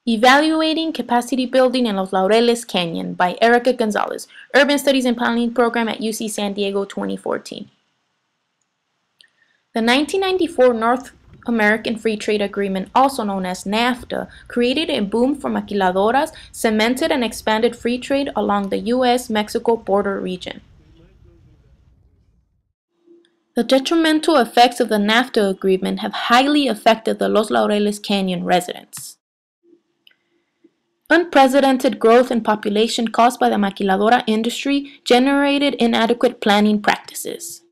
Evaluating Capacity Building in Los Laureles Canyon by Erica Gonzalez, Urban Studies and Planning Program at UC San Diego 2014. The 1994 North American Free Trade Agreement, also known as NAFTA, created a boom for maquiladoras, cemented and expanded free trade along the U.S.-Mexico border region. The detrimental effects of the NAFTA agreement have highly affected the Los Laureles Canyon residents. Unprecedented growth in population caused by the maquiladora industry generated inadequate planning practices.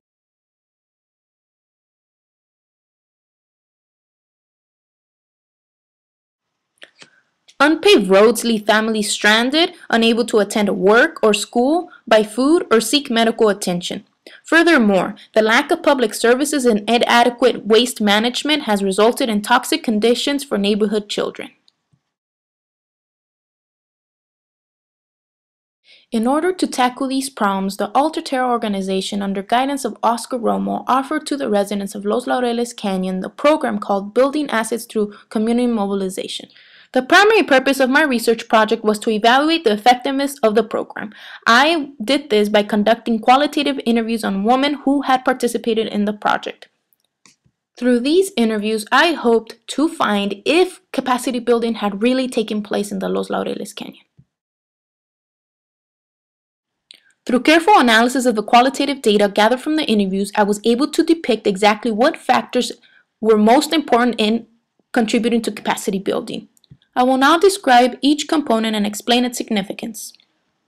Unpaved roads leave families stranded, unable to attend work or school, buy food, or seek medical attention. Furthermore, the lack of public services and inadequate waste management has resulted in toxic conditions for neighborhood children. In order to tackle these problems, the Alter Terra organization, under guidance of Oscar Romo, offered to the residents of Los Laureles Canyon the program called Building Assets Through Community Mobilization. The primary purpose of my research project was to evaluate the effectiveness of the program. I did this by conducting qualitative interviews on women who had participated in the project. Through these interviews, I hoped to find if capacity building had really taken place in the Los Laureles Canyon. Through careful analysis of the qualitative data gathered from the interviews, I was able to depict exactly what factors were most important in contributing to capacity building. I will now describe each component and explain its significance.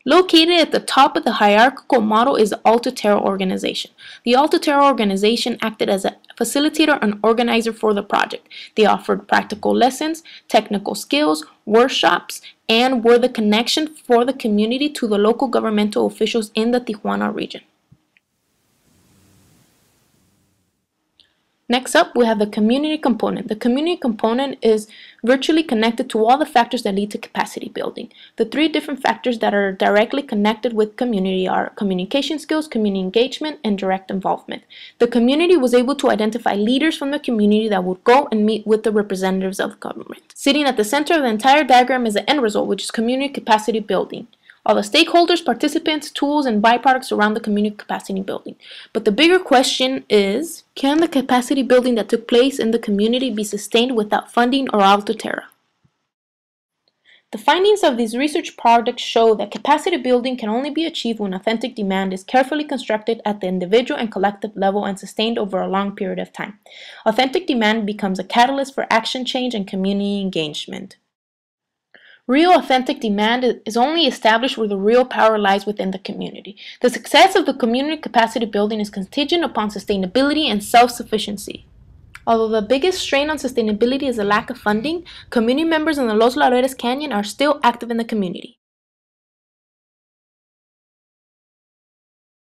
Located at the top of the hierarchical model is the Alter Terra organization. The Alter Terra organization acted as a facilitator and organizer for the project. They offered practical lessons, technical skills, workshops, and were the connection for the community to the local governmental officials in the Tijuana region. Next up, we have the community component. The community component is virtually connected to all the factors that lead to capacity building. The three different factors that are directly connected with community are communication skills, community engagement, and direct involvement. The community was able to identify leaders from the community that would go and meet with the representatives of government. Sitting at the center of the entire diagram is the end result, which is community capacity building. All the stakeholders, participants, tools, and byproducts around the community capacity building. But the bigger question is, can the capacity building that took place in the community be sustained without funding or Alter Terra? The findings of these research projects show that capacity building can only be achieved when authentic demand is carefully constructed at the individual and collective level and sustained over a long period of time. Authentic demand becomes a catalyst for action change and community engagement. Real authentic demand is only established where the real power lies within the community. The success of the community capacity building is contingent upon sustainability and self-sufficiency. Although the biggest strain on sustainability is a lack of funding, community members in the Los Laureles Canyon are still active in the community.